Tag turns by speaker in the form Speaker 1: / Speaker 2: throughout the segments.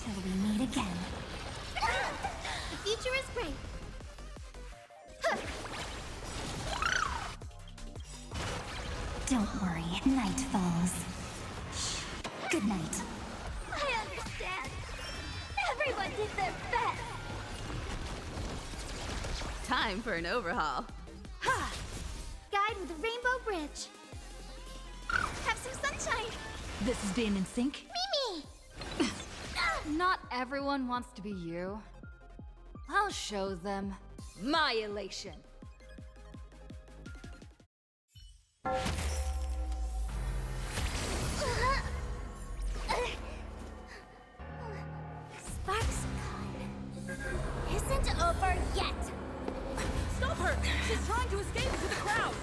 Speaker 1: till we meet again.
Speaker 2: The future is great.
Speaker 1: Don't worry, night falls. Shh. Good night.
Speaker 2: I understand. Everyone did their best.
Speaker 3: Time for an overhaul.
Speaker 2: Ha! Guide with a rainbow bridge. Have some sunshine.
Speaker 4: This is being in sync?
Speaker 2: Mimi!
Speaker 4: Not everyone wants to be you. I'll show them my elation.
Speaker 2: SparksCon isn't over yet.
Speaker 4: Stop her! She's trying to escape to the crowd!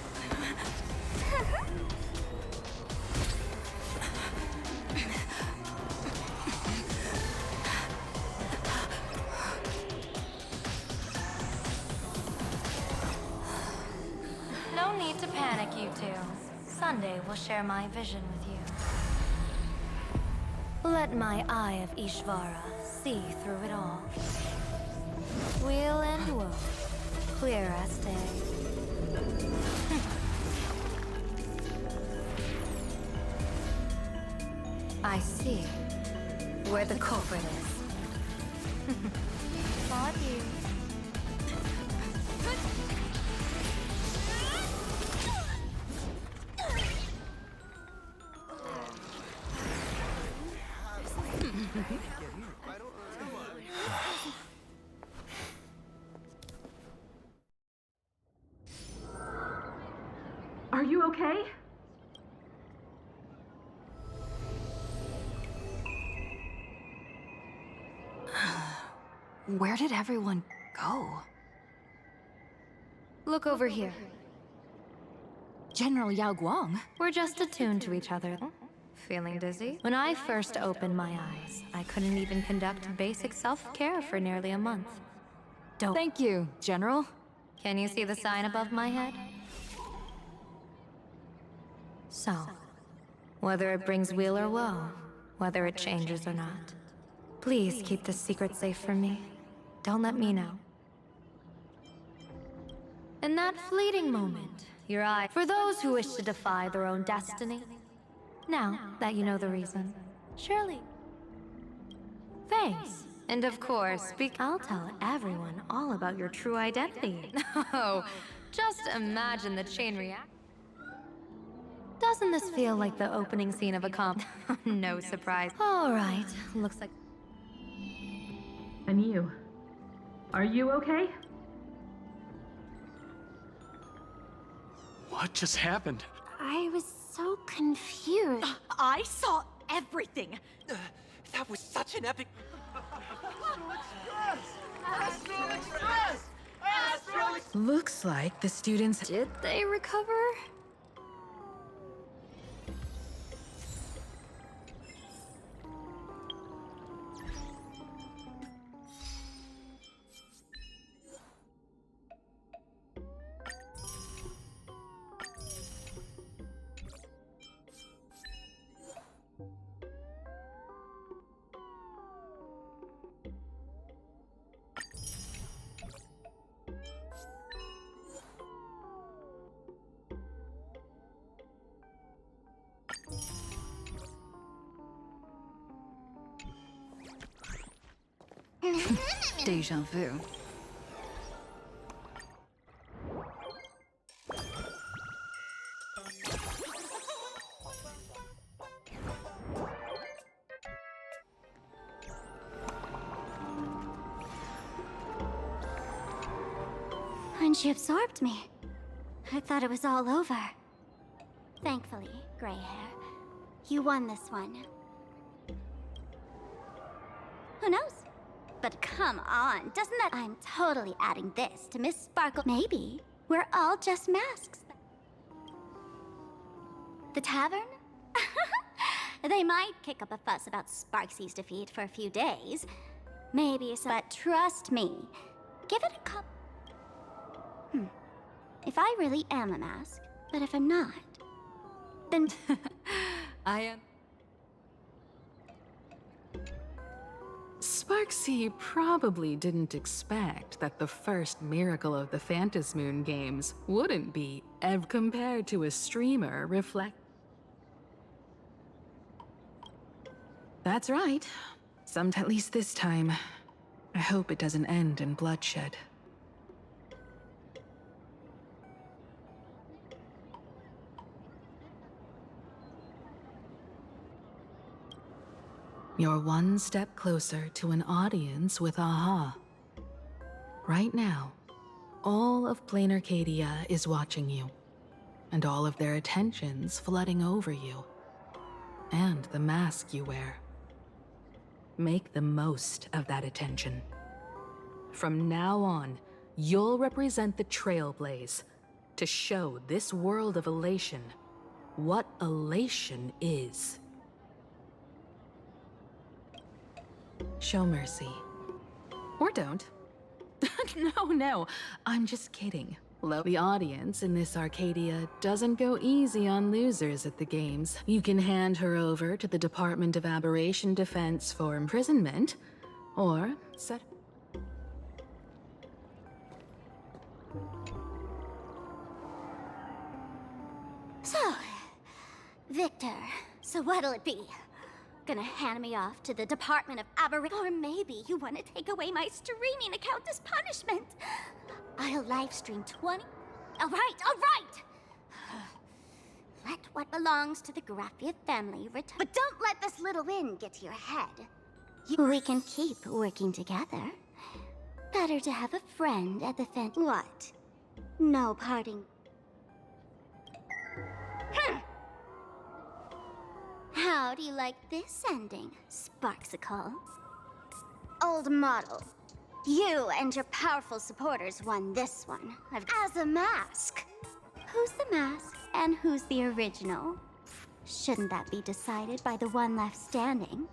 Speaker 1: No need to panic, you two. Sunday will share my vision with you. Let my eye of Ishvara see through it all. Weal and woe, clear as day. I see where the culprit is. Applaud you.
Speaker 5: Are you okay?
Speaker 4: Where did everyone go?
Speaker 1: Look over here.
Speaker 4: General Yao Guang?
Speaker 1: We're just attuned to each other. Feeling dizzy? When I first opened my eyes, I couldn't even conduct basic self-care for nearly a month. Don't.
Speaker 4: Thank you, General.
Speaker 1: Can you see the sign above my head? So, whether it brings weal or woe, whether it changes or not, please keep this secret safe from me. Don't let me know. In that fleeting moment, your eye, for those who wish to defy their own destiny. Now that you know the reason, surely. Thanks. And of course, I'll tell everyone all about your true identity. Oh, just imagine the chain reaction. Doesn't this feel like the opening scene of a comp? No surprise. All right, looks like...
Speaker 5: And you? Are you okay?
Speaker 6: What just happened?
Speaker 2: I was so confused.
Speaker 7: I saw everything. That was such an epic.
Speaker 4: Looks like the students...
Speaker 1: Did they recover?
Speaker 4: Deja vu.
Speaker 2: When she absorbed me, I thought it was all over. Thankfully, gray hair, you won this one. Who knows? But come on, doesn't that... I'm totally adding this to Miss Sparkle. Maybe we're all just masks. The tavern? They might kick up a fuss about Sparksy's defeat for a few days. Maybe so, but trust me, give it a couple... If I really am a mask, but if I'm not, then...
Speaker 4: I am...
Speaker 6: Sparksy probably didn't expect that the first miracle of the Phantasm Moon games wouldn't be compared to a streamer reflect. That's right. At least this time. I hope it doesn't end in bloodshed. You're one step closer to an audience with Aha. Right now, all of Plain Arcadia is watching you, and all of their attention's flooding over you, and the mask you wear. Make the most of that attention. From now on, you'll represent the Trailblaze to show this world of elation what elation is. Show mercy. Or don't. No, I'm just kidding. The audience in this Arcadia doesn't go easy on losers at the games. You can hand her over to the Department of Aberration Defense for imprisonment, or set...
Speaker 2: So, Victor, so what'll it be? Gonna hand me off to the Department of Aberration? Or maybe you want to take away my streaming account as punishment? I'll live stream 20... All right! Let what belongs to the Graffia family return. But don't let this little win get to your head. We can keep working together. Better to have a friend at the What? No parting... How do you like this ending, Sparksicle? Old model. You and your powerful supporters won this one. As a mask. Who's the mask and who's the original? Shouldn't that be decided by the one left standing?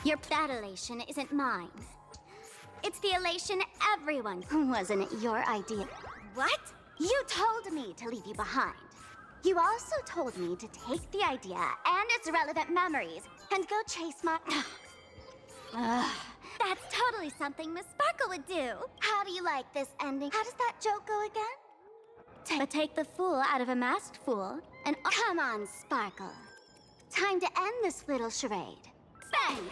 Speaker 2: That elation isn't mine. It's the elation everyone. Wasn't it your idea? What? You told me to leave you behind. You also told me to take the idea and its relevant memories and go chase my... That's totally something Miss Sparkle would do. How do you like this ending? How does that joke go again? Take the fool out of a masked fool and... Come on, Sparkle. Time to end this little charade. Bang!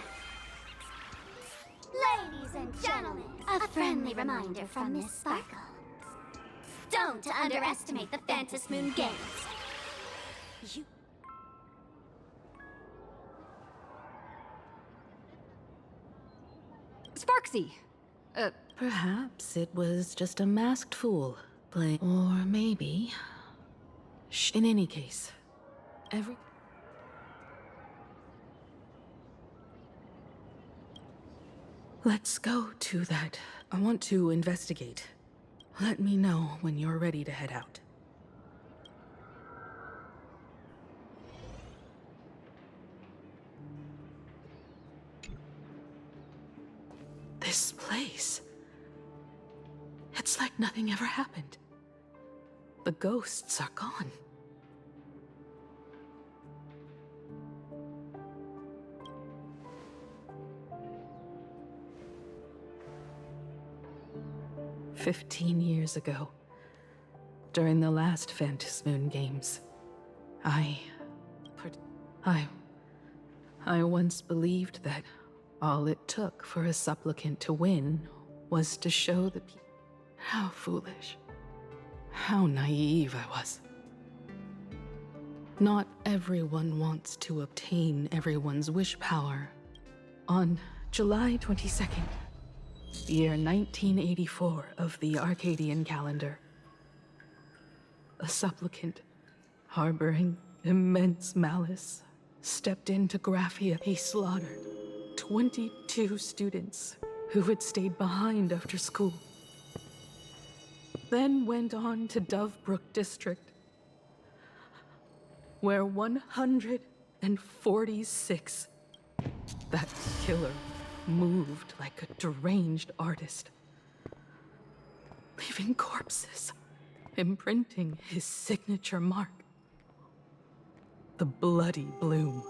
Speaker 2: Ladies and gentlemen, a friendly reminder from Miss Sparkle. Don't underestimate the Phantasm Moon games. You...
Speaker 4: Sparksy!
Speaker 6: Perhaps it was just a masked fool playing... Or maybe... In any case, Let's go to that. I want to investigate. Let me know when you're ready to head out. This place... It's like nothing ever happened. The ghosts are gone. "15 years ago, during the last Phantasm Moon games, I once believed that all it took for a supplicant to win was to show the people. How foolish. How naive I was. Not everyone wants to obtain everyone's wish power. On July 22nd, the year 1984 of the Arcadian calendar, a supplicant harboring immense malice stepped into Graffia. He slaughtered 22 students who had stayed behind after school. Then went on to Dovebrook District, where 146, that killer moved like a deranged artist, leaving corpses, imprinting his signature mark. The Bloody Bloom.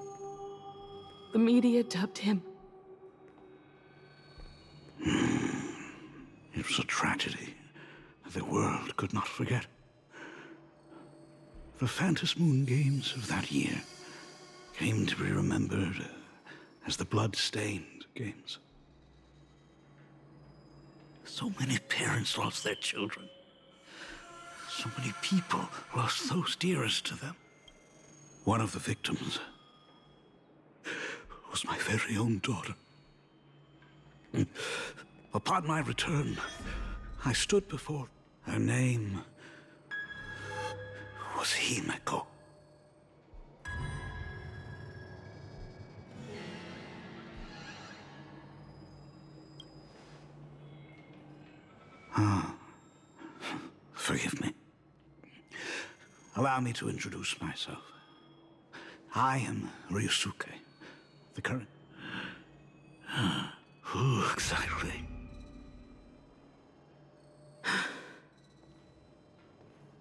Speaker 6: The media dubbed him
Speaker 8: It was a tragedy that the world could not forget. The Phantom Moon Games of that year came to be remembered as the Blood-Stained Games. So many parents lost their children. So many people lost those dearest to them. One of the victims was my very own daughter. Upon my return, I stood before her. Name was Himeko. Forgive me. Allow me to introduce myself. I am Ryusuke, the current... Who exactly?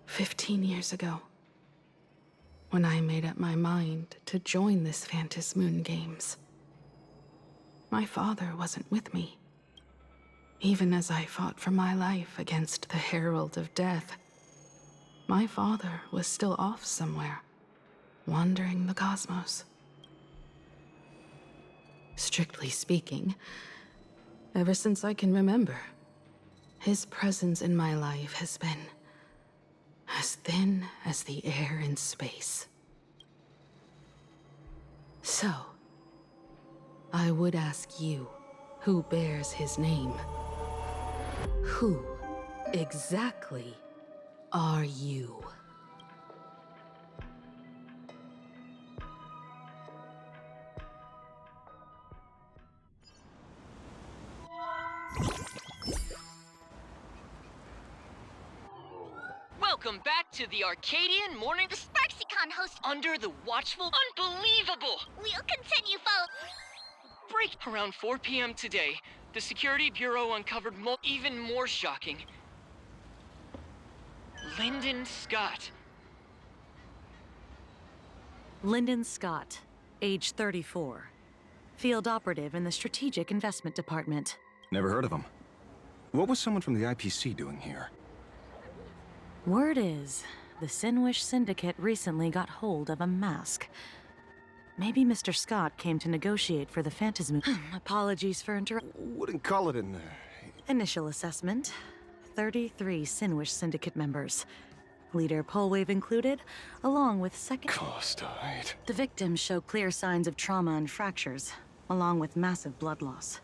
Speaker 6: 15 years ago, when I made up my mind to join this Phantom Moon Games, my father wasn't with me. Even as I fought for my life against the Herald of Death, my father was still off somewhere, wandering the cosmos. Strictly speaking, ever since I can remember, his presence in my life has been as thin as the air in space. So, I would ask you, who bears his name? Who exactly are you?
Speaker 9: Welcome back to the Arcadian Morning...
Speaker 2: The SparksyCon host...
Speaker 9: Under the watchful... Unbelievable!
Speaker 2: We'll continue
Speaker 9: Break around 4 p.m. today. The Security Bureau uncovered even more shocking. Lyndon Scott.
Speaker 7: Lyndon Scott, age 34. Field operative in the Strategic Investment Department.
Speaker 10: Never heard of him. What was someone from the IPC doing here?
Speaker 7: Word is, the Sinwish Syndicate recently got hold of a mask. Maybe Mr. Scott came to negotiate for the Phantom Moon. Apologies for
Speaker 10: Wouldn't call it an...
Speaker 7: Initial assessment. 33 Sinwish Syndicate members. Leader Polwave included, along with second...
Speaker 10: Costite.
Speaker 7: The victims show clear signs of trauma and fractures, along with massive blood loss.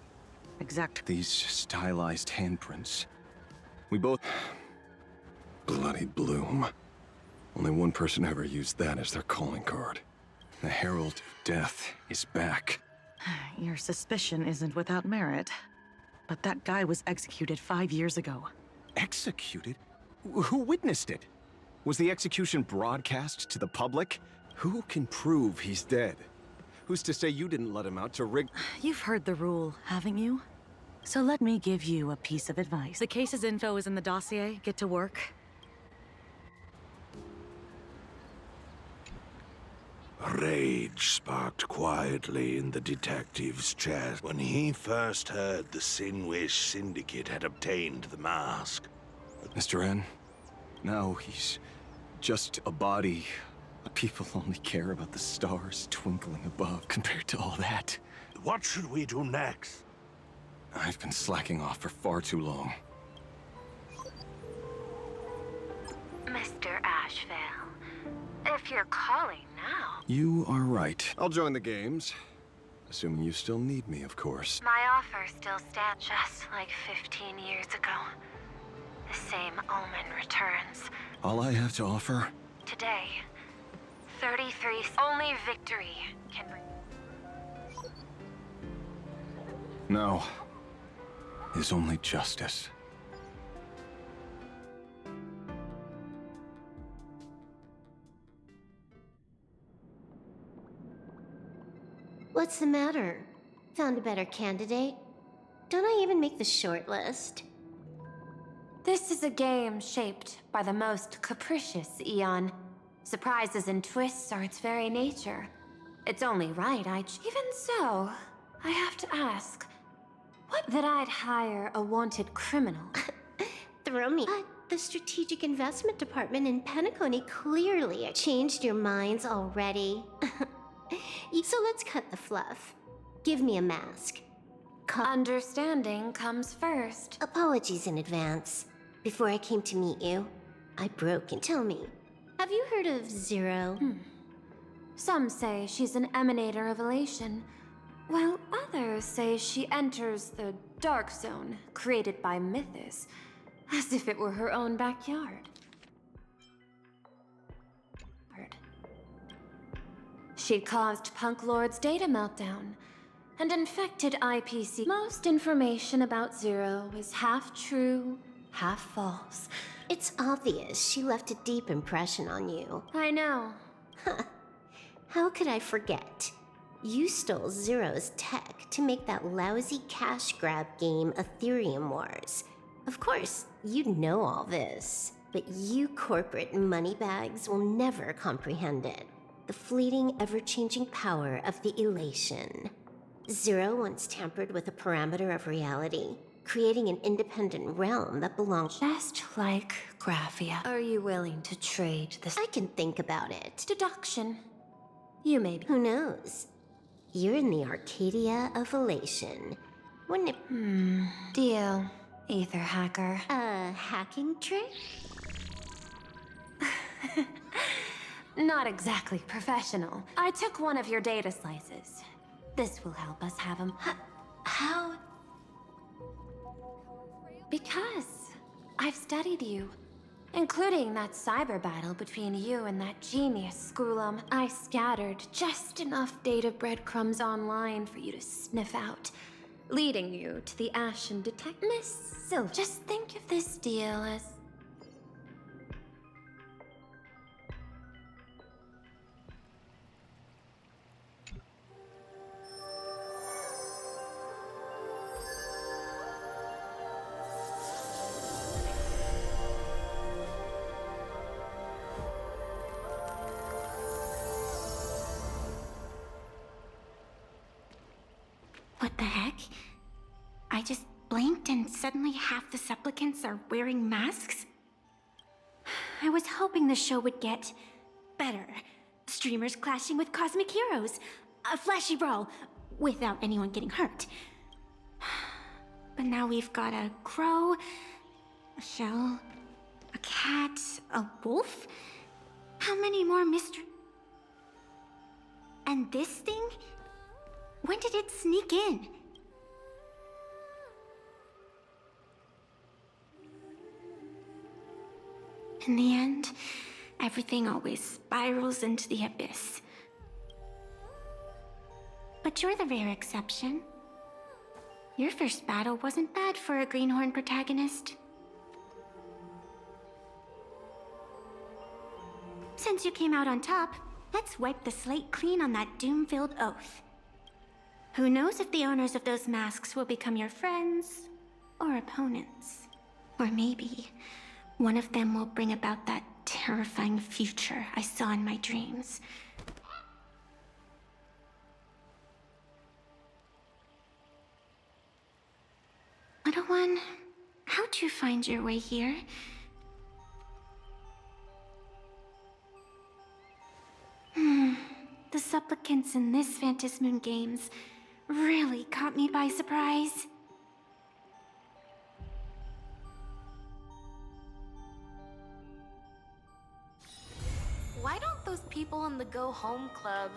Speaker 10: These stylized handprints. We both... Bloody Bloom. Only one person ever used that as their calling card. The Herald of Death is back.
Speaker 7: Your suspicion isn't without merit. But that guy was executed 5 years ago.
Speaker 10: Executed? Who witnessed it? Was the execution broadcast to the public? Who can prove he's dead? Who's to say you didn't let him out to rig...
Speaker 7: You've heard the rule, haven't you? So let me give you a piece of advice. The case's info is in the dossier. Get to work.
Speaker 11: Rage sparked quietly in the detective's chest when he first heard the Sinwish Syndicate had obtained the mask.
Speaker 10: Mr. N, now he's just a body. People only care about the stars twinkling above compared to all that.
Speaker 11: What should we do next?
Speaker 10: I've been slacking off for far too long.
Speaker 1: Mr. Ashvale, if you're calling now...
Speaker 10: You are right. I'll join the games. Assuming you still need me, of course.
Speaker 1: My offer still stands, just like 15 years ago. The same omen returns.
Speaker 10: All I have to offer?
Speaker 1: Today, 33's only victory can bring...
Speaker 10: No. Is only justice.
Speaker 2: What's the matter? Found a better candidate? Don't I even make the short list?
Speaker 1: This is a game shaped by the most capricious Eon. Surprises and twists are its very nature. It's only right Even so, I have to ask, what that I'd hire a wanted criminal.
Speaker 12: Throw me. But the Strategic Investment Department in Penacony clearly changed your minds already. So let's cut the fluff. Give me a mask.
Speaker 1: Understanding comes first.
Speaker 12: Apologies in advance. Before I came to meet you, I broke and tell me. Have you heard of Zero?
Speaker 1: Some say she's an emanator of elation, while others say she enters the dark zone created by Mythos, as if it were her own backyard. She caused Punk Lord's data meltdown and infected IPC. Most information about Zero is half true, half false.
Speaker 12: It's obvious she left a deep impression on you.
Speaker 1: I know.
Speaker 12: How could I forget? You stole Zero's tech to make that lousy cash grab game Ethereum Wars. Of course, you know all this, but you corporate moneybags will never comprehend it. The fleeting, ever-changing power of the elation. Zero once tampered with a parameter of reality, creating an independent realm that belongs
Speaker 1: Just like Graphia. Are you willing to trade this?
Speaker 12: I can think about it.
Speaker 1: Deduction. You may be.
Speaker 12: Who knows? You're in the Arcadia of Elation. Wouldn't it...
Speaker 1: Deal, Ether Hacker.
Speaker 12: A hacking trick?
Speaker 1: Not exactly professional. I took one of your data slices. This will help us have him.
Speaker 12: How?
Speaker 1: Because I've studied you, including that cyber battle between you and that genius Schoolum. I scattered just enough data breadcrumbs online for you to sniff out, leading you to the Ashen Detect. Miss Silver, just think of this deal as...
Speaker 13: What the heck? I just blinked and suddenly half the supplicants are wearing masks? I was hoping the show would get better. Streamers clashing with cosmic heroes. A flashy brawl without anyone getting hurt. But now we've got a crow, a shell, a cat, a wolf? How many more mystery... And this thing? When did it sneak in? In the end, everything always spirals into the abyss. But you're the rare exception. Your first battle wasn't bad for a greenhorn protagonist. Since you came out on top, let's wipe the slate clean on that doom-filled oath. Who knows if the owners of those masks will become your friends or opponents? Or maybe one of them will bring about that terrifying future I saw in my dreams. Little one, how'd you find your way here? The supplicants in this Phantasmoon Games really caught me by surprise.
Speaker 14: Why don't those people in the Go Home Club...